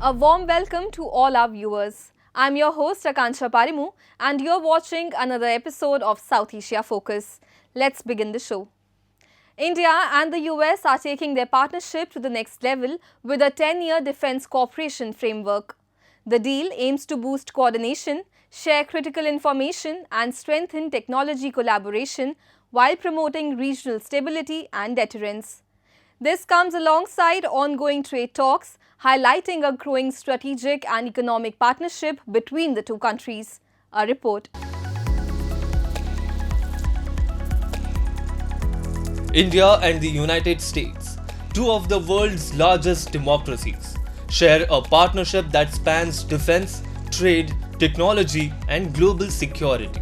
A warm welcome to all our viewers. I'm your host Akansha Parimu and you're watching another episode of South Asia Focus. Let's begin the show. India and the US are taking their partnership to the next level with a 10-year defense cooperation framework. The deal aims to boost coordination, share critical information and strengthen technology collaboration while promoting regional stability and deterrence. This comes alongside ongoing trade talks, highlighting a growing strategic and economic partnership between the two countries. A report. India and the United States, two of the world's largest democracies, share a partnership that spans defense, trade, technology, and global security.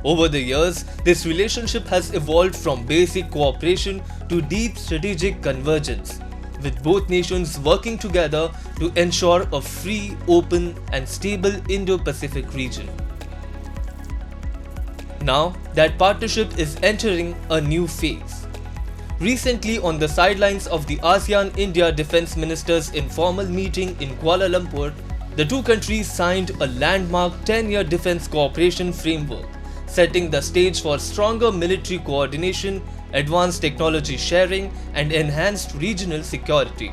Over the years, this relationship has evolved from basic cooperation to deep strategic convergence, with both nations working together to ensure a free, open, and stable Indo-Pacific region. Now, that partnership is entering a new phase. Recently, on the sidelines of the ASEAN-India Defence Ministers' informal meeting in Kuala Lumpur, the two countries signed a landmark 10-year defence cooperation framework, setting the stage for stronger military coordination, advanced technology sharing, and enhanced regional security.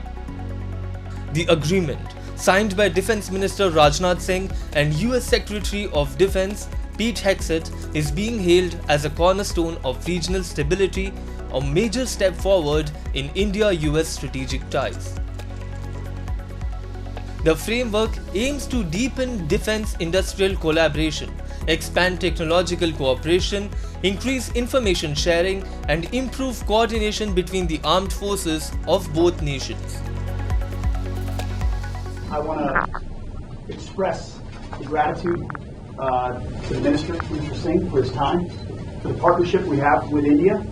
The agreement, signed by Defence Minister Rajnath Singh and US Secretary of Defence Pete Hegseth, is being hailed as a cornerstone of regional stability, a major step forward in India-US strategic ties. The framework aims to deepen defense industrial collaboration, expand technological cooperation, increase information sharing, and improve coordination between the armed forces of both nations. I want to express gratitude to the Minister Singh for his time, for the partnership we have with India.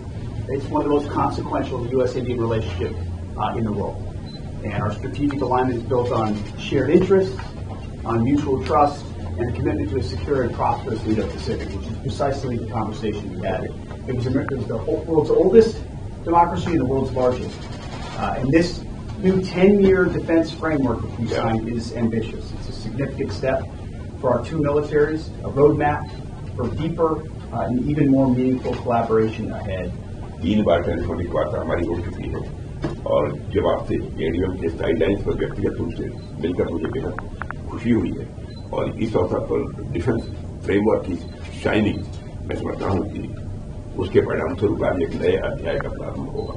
It's one of the most consequential U.S.-Indian relationship in the world. And our strategic alignment is built on shared interests, on mutual trust, and a commitment to a secure and prosperous Indo-Pacific, which is precisely the conversation we had. It was the world's oldest democracy and the world's largest. And this new 10-year defense framework that we signed is ambitious. It's a significant step for our two militaries, a roadmap for deeper and even more meaningful collaboration ahead. 3 bar telephone की वार्ता हमारी हो चुकी है और जब आपसे ADM के साइडलाइंस पर व्यक्तिगत रूप से मिलकर मुझे बेहद खुशी हुई है और इस अवसर पर डिफेंस फ्रेमवर्क की शाइनिंग मैं समझता हूँ कि उसके परिणाम स्वरूप आज एक नए अध्याय का प्रारंभ होगा।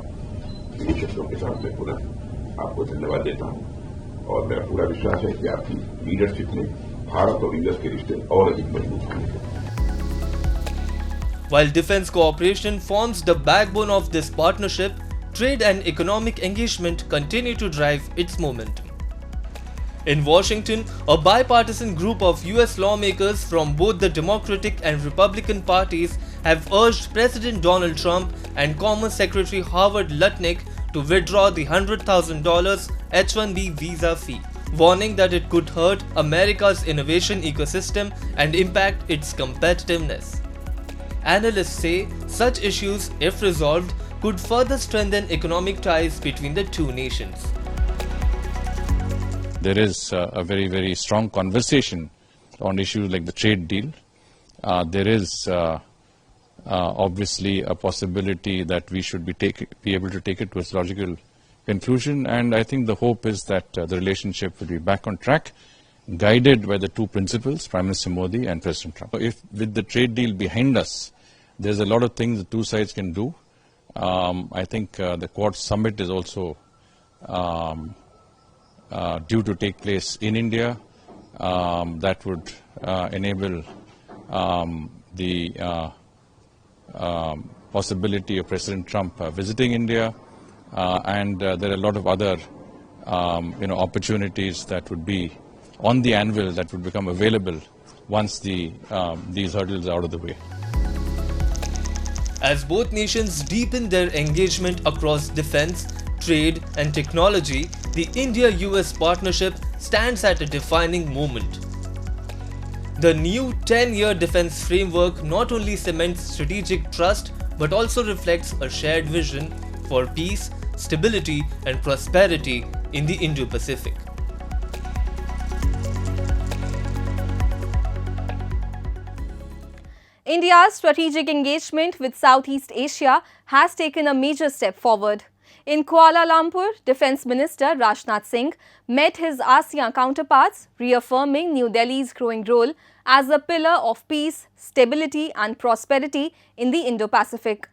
इन शब्दों के साथ मैं पुनः आपको धन्यवाद देता हूँ और मेरा पूरा विश्वास है कि आपकी लीडरशिप में भारत और यूएस के रिश्ते और अधिक मजबूत होंगे। While defense cooperation forms the backbone of this partnership, trade and economic engagement continue to drive its momentum. In Washington, a bipartisan group of US lawmakers from both the Democratic and Republican parties have urged President Donald Trump and Commerce Secretary Howard Lutnick to withdraw the $100,000 H-1B visa fee, warning that it could hurt America's innovation ecosystem and impact its competitiveness. Analysts say such issues, if resolved, could further strengthen economic ties between the two nations. There is a very, very strong conversation on issues like the trade deal. There is obviously a possibility that we should be able to take it to its logical conclusion, and I think the hope is that the relationship will be back on track, guided by the two principals, Prime Minister Modi and President Trump. If with the trade deal behind us, there's a lot of things the two sides can do. I think the Quad Summit is also due to take place in India. That would enable the possibility of President Trump visiting India, and there are a lot of other opportunities that would be on the anvil that would become available once these hurdles are out of the way. As both nations deepen their engagement across defense, trade, and technology, the India-US partnership stands at a defining moment. The new 10-year defense framework not only cements strategic trust but also reflects a shared vision for peace, stability, and prosperity in the Indo-Pacific. India's strategic engagement with Southeast Asia has taken a major step forward. In Kuala Lumpur, Defence Minister Rajnath Singh met his ASEAN counterparts, reaffirming New Delhi's growing role as a pillar of peace, stability and prosperity in the Indo-Pacific.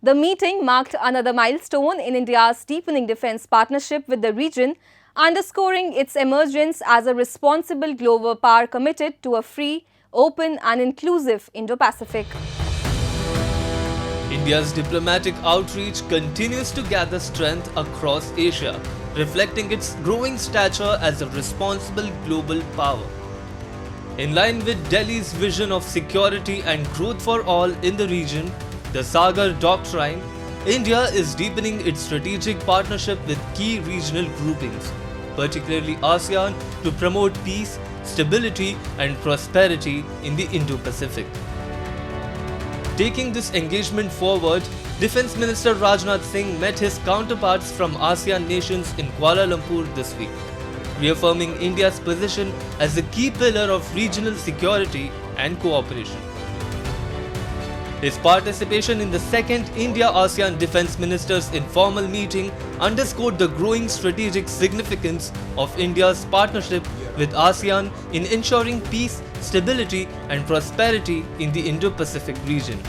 The meeting marked another milestone in India's deepening defence partnership with the region, underscoring its emergence as a responsible global power committed to a free, open and inclusive Indo-Pacific. India's diplomatic outreach continues to gather strength across Asia, reflecting its growing stature as a responsible global power. In line with Delhi's vision of security and growth for all in the region, the Sagar Doctrine, India is deepening its strategic partnership with key regional groupings, particularly ASEAN, to promote peace, stability and prosperity in the Indo-Pacific. Taking this engagement forward, Defence Minister Rajnath Singh met his counterparts from ASEAN nations in Kuala Lumpur this week, reaffirming India's position as a key pillar of regional security and cooperation. His participation in the second India-ASEAN Defence Ministers informal meeting underscored the growing strategic significance of India's partnership with ASEAN in ensuring peace, stability and prosperity in the Indo-Pacific region.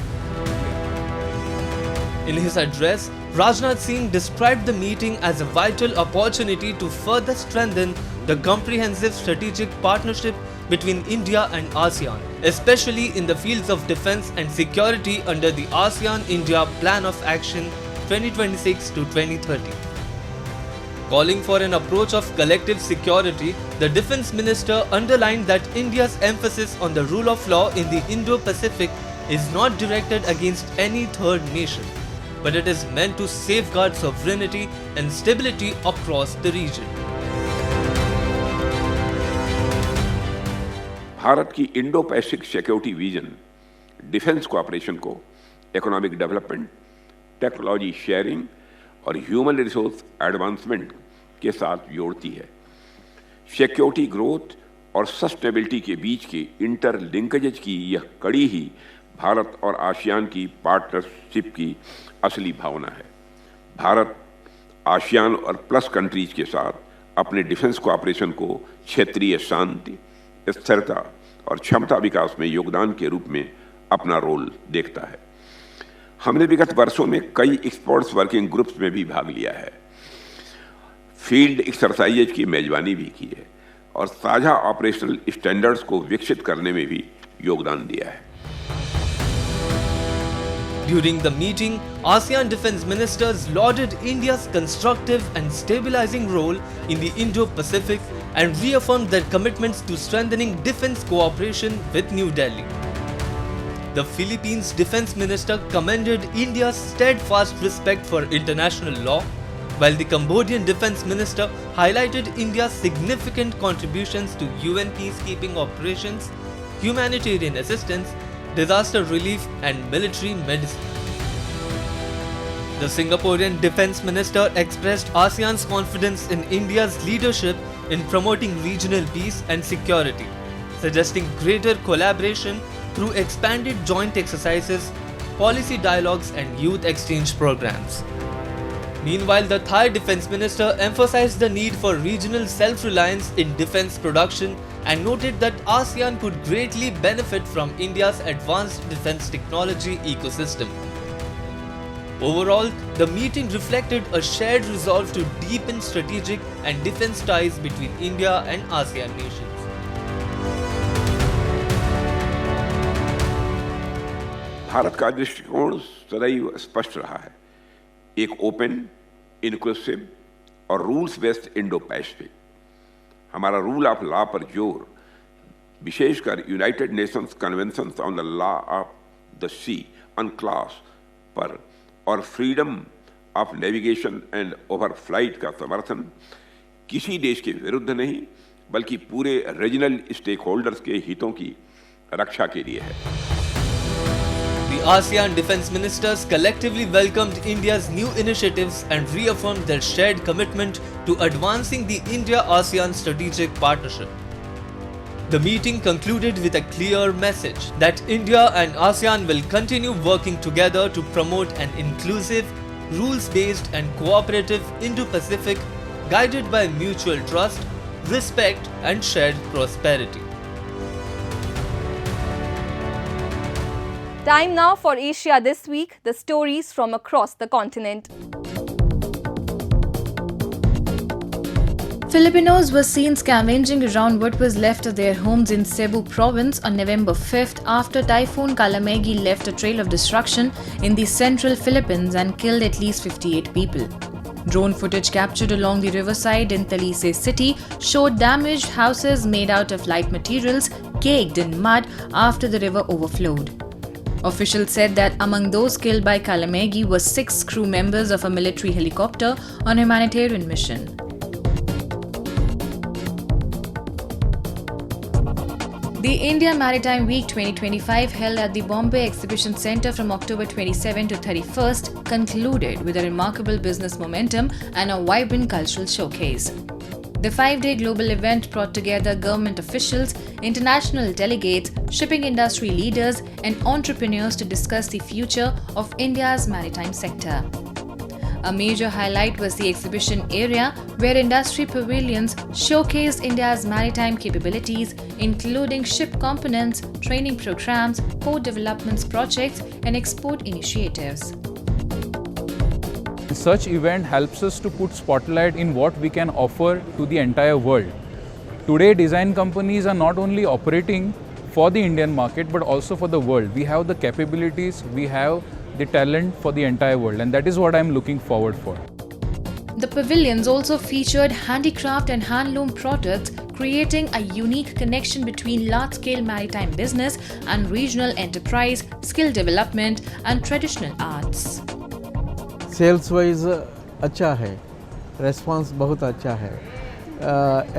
In his address, Rajnath Singh described the meeting as a vital opportunity to further strengthen the comprehensive strategic partnership between India and ASEAN, especially in the fields of defence and security under the ASEAN-India Plan of Action 2026 to 2030. Calling for an approach of collective security, the Defence Minister underlined that India's emphasis on the rule of law in the Indo-Pacific is not directed against any third nation, but it is meant to safeguard sovereignty and stability across the region. Bharat की Indo Pacific security vision defence cooperation को economic development, technology sharing और human resource advancement के साथ जोड़ती है। Security growth और sustainability के बीच के इंटरलिंकेजेज की यह कड़ी ही भारत और आसियान की पार्टनरशिप की असली भावना है। भारत आसियान और प्लस कंट्रीज के साथ अपने डिफेंस कोऑपरेशन को क्षेत्रीय शांति, स्थिरता और क्षमता विकास में योगदान के रूप में अपना रोल देखता है। हमने विगत वर्षों में कई एक्सपर्ट्स वर्किंग ग्रुप्स में भी भाग लिया है, फील्ड एक्सरसाइजेज की मेजबानी भी की है और साझा ऑपरेशनल स्टैंडर्ड्स को विकसित करने में भी योगदान दिया है। During the meeting, ASEAN defence ministers lauded India's constructive and stabilizing role in the Indo-Pacific and reaffirmed their commitments to strengthening defence cooperation with New Delhi. The Philippines Defence Minister commended India's steadfast respect for international law, while the Cambodian Defence Minister highlighted India's significant contributions to UN peacekeeping operations, humanitarian assistance, disaster relief and military medicine. The Singaporean Defence Minister expressed ASEAN's confidence in India's leadership in promoting regional peace and security, suggesting greater collaboration through expanded joint exercises, policy dialogues and youth exchange programs. Meanwhile, the Thai Defence Minister emphasized the need for regional self-reliance in defence production and noted that ASEAN could greatly benefit from India's advanced defence technology ecosystem. Overall, the meeting reflected a shared resolve to deepen strategic and defence ties between India and ASEAN nations. Bharat का दृष्टिकोण सदैव स्पष्ट रहा है, एक open, inclusive और rules based Indo Pacific. हमारा rule of law पर जोर विशेषकर United Nations Convention on the law of the sea UNCLOS पर और freedom of navigation and overflight का समर्थन किसी देश के विरुद्ध नहीं बल्कि पूरे रीजनल स्टेक होल्डर्स के हितों की रक्षा के लिए है। The ASEAN defence ministers collectively welcomed India's new initiatives and reaffirmed their shared commitment to advancing the India-ASEAN strategic partnership. The meeting concluded with a clear message that India and ASEAN will continue working together to promote an inclusive, rules-based and cooperative Indo-Pacific guided by mutual trust, respect and shared prosperity. Time now for Asia This Week, the stories from across the continent. Filipinos were seen scavenging around what was left of their homes in Cebu province on November 5th after Typhoon Kalamegi left a trail of destruction in the central Philippines and killed at least 58 people. Drone footage captured along the riverside in Talisay city showed damaged houses made out of light materials caked in mud after the river overflowed. Officials said that among those killed by Kalamegi were 6 crew members of a military helicopter on a humanitarian mission. The India Maritime Week 2025, held at the Bombay Exhibition Centre from October 27 to 31st, concluded with a remarkable business momentum and a vibrant cultural showcase. The 5-day global event brought together government officials, international delegates, shipping industry leaders, and entrepreneurs to discuss the future of India's maritime sector. A major highlight was the exhibition area, where industry pavilions showcased India's maritime capabilities, including ship components, training programs, port development projects, and export initiatives. Such event helps us to put spotlight in what we can offer to the entire world. Today, design companies are not only operating for the Indian market but also for the world. We have the capabilities, we have the talent for the entire world, and that is what I am looking forward for. The pavilions also featured handicraft and handloom products, creating a unique connection between large-scale maritime business and regional enterprise, skill development, and traditional arts. Sales wise अच्छा है, response बहुत अच्छा है,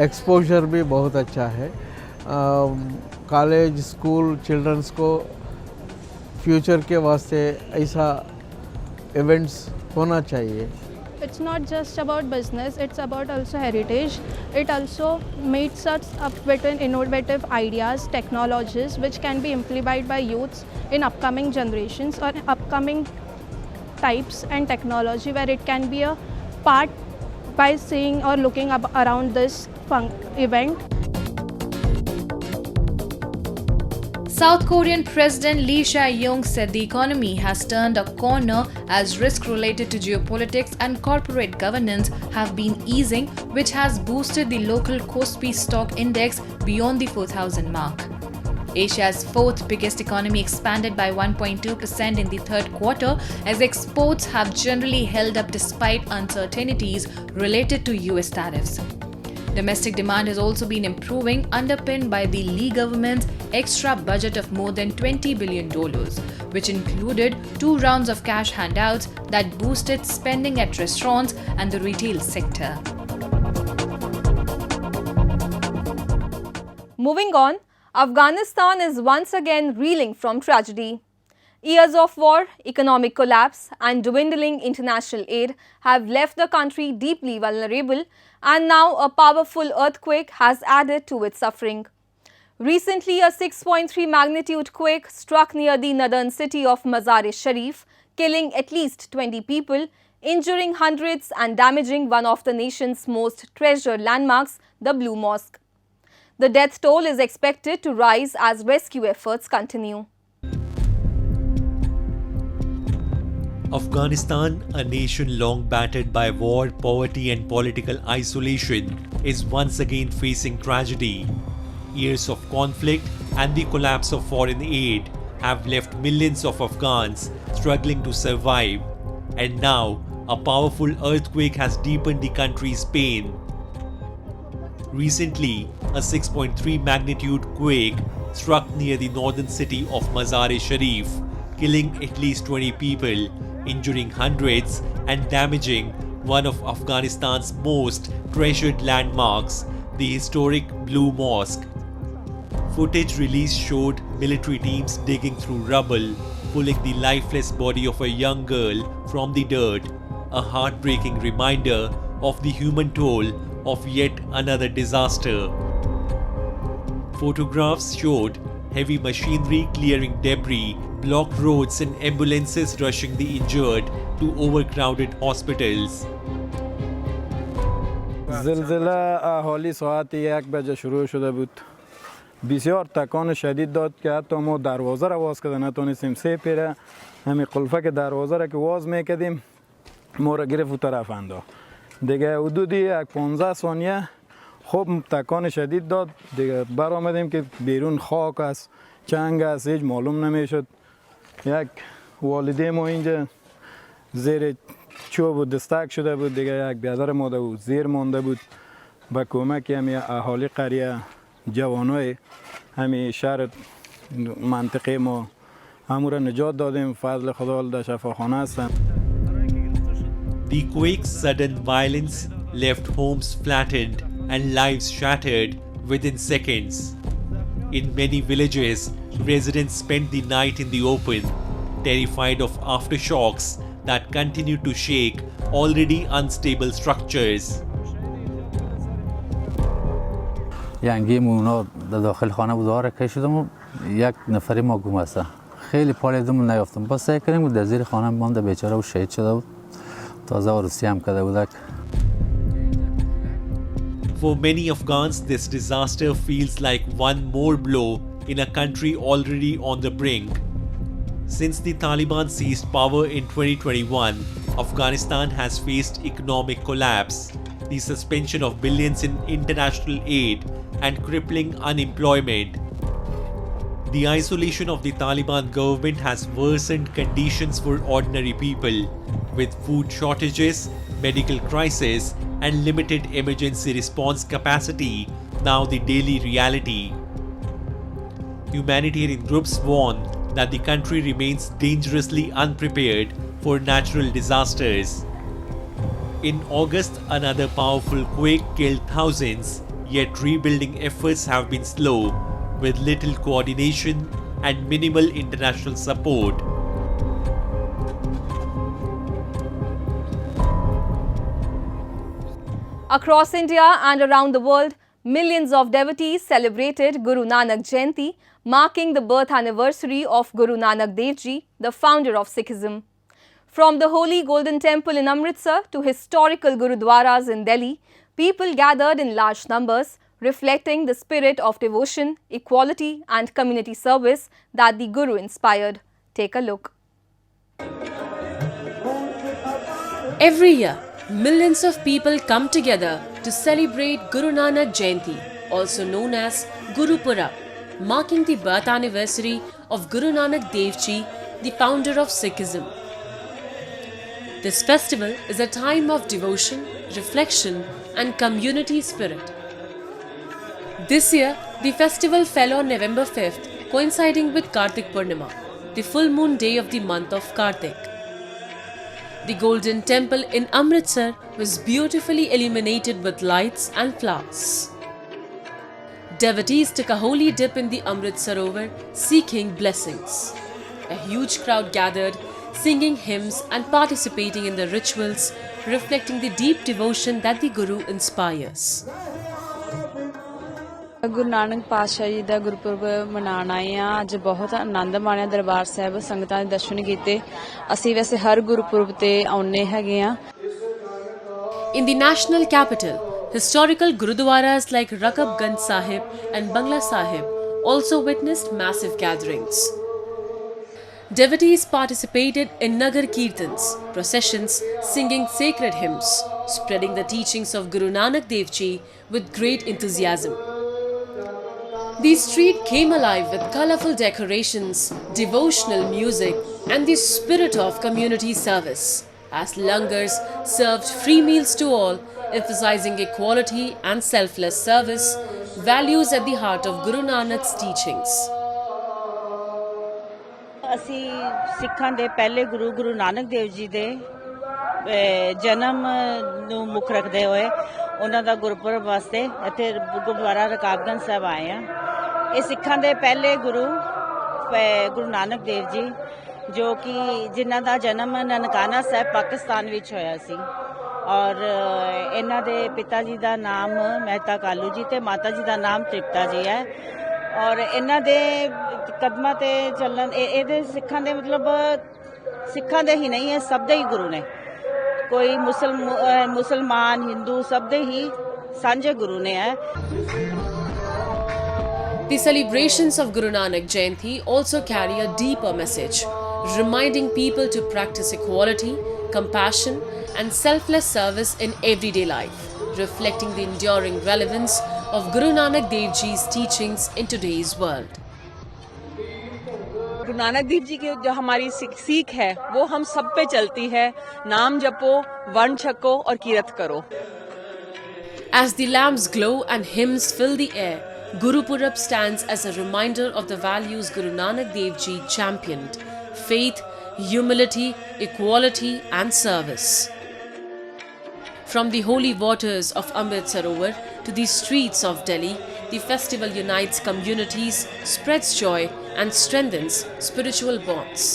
exposure भी बहुत अच्छा है. College school children's को फ्यूचर के वास्ते ऐसा इवेंट्स होना चाहिए. It's not just about business, it's about also heritage. It also meets us up with innovative ideas, technologies which can be implemented by youths in upcoming generations or upcoming types and technology, where it can be a part by seeing or looking up around this event. South Korean President Lee Jae-yong said the economy has turned a corner as risks related to geopolitics and corporate governance have been easing, which has boosted the local Kospi stock index beyond the 4,000 mark. Asia's fourth biggest economy expanded by 1.2% in the third quarter, as exports have generally held up despite uncertainties related to US tariffs. Domestic demand has also been improving, underpinned by the Lee government's extra budget of more than $20 billion, which included 2 rounds of cash handouts that boosted spending at restaurants and the retail sector. Moving on, Afghanistan is once again reeling from tragedy. Years of war, economic collapse and dwindling international aid have left the country deeply vulnerable, and now a powerful earthquake has added to its suffering. Recently, a 6.3 magnitude quake struck near the northern city of Mazar-e-Sharif, killing at least 20 people, injuring hundreds and damaging one of the nation's most treasured landmarks, the Blue Mosque. The death toll is expected to rise as rescue efforts continue. Afghanistan, a nation long battered by war, poverty and political isolation, is once again facing tragedy. Years of conflict and the collapse of foreign aid have left millions of Afghans struggling to survive. And now, a powerful earthquake has deepened the country's pain. Recently, a 6.3 magnitude quake struck near the northern city of Mazar-e-Sharif, killing at least 20 people, injuring hundreds and damaging one of Afghanistan's most treasured landmarks, the historic Blue Mosque. Footage released showed military teams digging through rubble, pulling the lifeless body of a young girl from the dirt, a heartbreaking reminder of the human toll of yet another disaster. Photographs showed heavy machinery clearing debris, blocked roads and ambulances rushing the injured to overcrowded hospitals. زلزله حالی ساعت 1 بجه شروع شده بود. بسیار تکان شدید داد که حتی ما دروازه را باز کردن نتونستیم. سه پیره همین قلفه که دروازه را که باز میکردیم ما را گرفت و طرف انداخت. دیگه حدودی 15 ثانیه خوب تکان شدید داد. دیگه برآمدیم که بیرون خاک است، چنگ است، هیچ معلوم نمیشد. یک والده ما اینجا زیر چوب و دستک شده بود، دیگه یک برادر ماده بود زیر مانده بود. با کمک همین اهالی قریه، جوانای همین شهر منطقه ما همون را نجات دادیم. فضل خدا در شفاخانه هستن. The quake's sudden violence left homes flattened and lives shattered within seconds. In many villages, residents spent the night in the open, terrified of aftershocks that continue to shake already unstable structures. ینگی مونا در داخل خانه بود آره کشیدم و یک نفری ما گم است. خیلی پالیدم نیافتم. با سعی کردیم در زیر خانه مانده بیچاره و شهید شده بود. تازه عروسی هم کرده بودک. For many Afghans, this disaster feels like one more blow in a country already on the brink. Since the Taliban seized power in 2021, Afghanistan has faced economic collapse, the suspension of billions in international aid, and crippling unemployment. The isolation of the Taliban government has worsened conditions for ordinary people, with food shortages, medical crisis, and limited emergency response capacity now the daily reality. Humanitarian groups warn that the country remains dangerously unprepared for natural disasters. In August, another powerful quake killed thousands, yet rebuilding efforts have been slow, with little coordination and minimal international support. Across India and around the world, millions of devotees celebrated Guru Nanak Jayanti, marking the birth anniversary of Guru Nanak Dev Ji, the founder of Sikhism. From the holy Golden Temple in Amritsar to historical Gurudwaras in Delhi, people gathered in large numbers, reflecting the spirit of devotion, equality and community service that the Guru inspired. Take a look. Every year, millions of people come together to celebrate Guru Nanak Jayanti, also known as Guru Purab, marking the birth anniversary of Guru Nanak Dev Ji, the founder of Sikhism. This festival is a time of devotion, reflection and community spirit. This year, the festival fell on November 5th, coinciding with Kartik Purnima, the full moon day of the month of Kartik. The Golden Temple in Amritsar was beautifully illuminated with lights and flowers. Devotees took a holy dip in the Amrit Sarovar, seeking blessings. A huge crowd gathered, singing hymns and participating in the rituals, reflecting the deep devotion that the Guru inspires. Guru Nanak ਪਾਤਸ਼ਾਹ ਜੀ ਦਾ ਗੁਰਪੁਰਬ ਮਨਾਉਣ ਆਏ ਆ। ਅੱਜ ਬਹੁਤ ਆਨੰਦ ਮਾਣਿਆ ਦਰਬਾਰ ਸਾਹਿਬ, ਸੰਗਤਾਂ ਦੇ ਦਰਸ਼ਨ ਕੀਤੇ। ਅਸੀਂ ਵੈਸੇ ਹਰ ਗੁਰਪੁਰਬ ਤੇ ਆਉਨੇ ਹੈਗੇ ਆ। In the national capital, historical gurudwaras like Rakabganj Sahib and Bangla Sahib also witnessed massive gatherings. Devotees participated in Nagar Kirtans, processions, singing sacred hymns, spreading the teachings of Guru Nanak Dev Ji with great enthusiasm. The street came alive with colorful decorations, devotional music, and the spirit of community service, as langars served free meals to all, emphasizing equality and selfless service, values at the heart of Guru Nanak's teachings. ਅਸੀਂ ਸਿੱਖਾਂ ਦੇ ਪਹਿਲੇ ਗੁਰੂ ਗੁਰੂ ਨਾਨਕ ਦੇਵ ਜੀ ਦੇ ਜਨਮ ਨੂੰ ਮੁੱਖ ਰੱਖਦੇ ਹੋਏ ਉਹਨਾਂ ਦਾ ਗੁਰਪੁਰਬ ਵਾਸਤੇ ਇੱਥੇ ਗੁਰਦੁਆਰਾ ਰਕਾਬਗੰਜ ਸਾਹਿਬ ਆਏ ਆ। ਇਹ ਸਿੱਖਾਂ ਦੇ ਪਹਿਲੇ ਗੁਰੂ ਗੁਰੂ ਨਾਨਕ ਦੇਵ ਜੀ ਜੋ ਕਿ ਜਿਨ੍ਹਾਂ ਦਾ ਜਨਮ ਨਨਕਾਣਾ ਸਾਹਿਬ ਪਾਕਿਸਤਾਨ ਵਿੱਚ ਹੋਇਆ ਸੀ ਔਰ ਇਹਨਾਂ ਦੇ ਪਿਤਾ ਜੀ ਦਾ ਨਾਮ ਮਹਿਤਾ ਕਾਲੂ ਜੀ ਤੇ ਮਾਤਾ ਜੀ ਦਾ ਨਾਮ ਤ੍ਰਿਪਤਾ ਜੀ ਹੈ। ਔਰ ਇਹਨਾਂ ਦੇ ਕਦਮਾਂ ਤੇ ਚੱਲਣ ਇਹਦੇ ਸਿੱਖਾਂ ਦੇ ਮਤਲਬ ਸਿੱਖਾਂ ਦੇ ਹੀ ਨਹੀਂ, ਇਹ ਸਭ ਦੇ ਹੀ ਗੁਰੂ ਨੇ। ਕੋਈ ਮੁਸਲਮਾਨ ਹਿੰਦੂ ਸਭ ਦੇ ਹੀ ਸਾਂਝੇ ਗੁਰੂ ਨੇ ਹੈ। The celebrations of Guru Nanak Jayanti also carry a deeper message, reminding people to practice equality, compassion, and selfless service in everyday life, reflecting the enduring relevance of Guru Nanak Dev Ji's teachings in today's world. Guru Nanak Dev ji की जो हमारी सीख है वो हम सब पे चलती है। नाम जपो, वर्ण छको और कीरत करो। As the lamps glow and hymns fill the air, Guru Purab stands as a reminder of the values Guru Nanak Dev Ji championed: faith, humility, equality and service. From the holy waters of Amrit Sarovar to the streets of Delhi, the festival unites communities, spreads joy and strengthens spiritual bonds.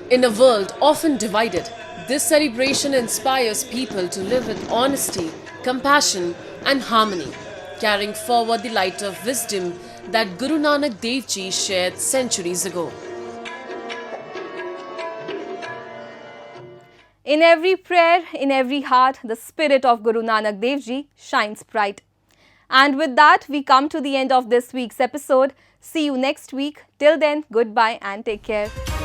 In a world often divided, this celebration inspires people to live with honesty, compassion and harmony, carrying forward the light of wisdom that Guru Nanak Dev Ji shared centuries ago. In every prayer, in every heart, the spirit of Guru Nanak Dev Ji shines bright. And with that, we come to the end of this week's episode. See you next week. Till then, goodbye and take care.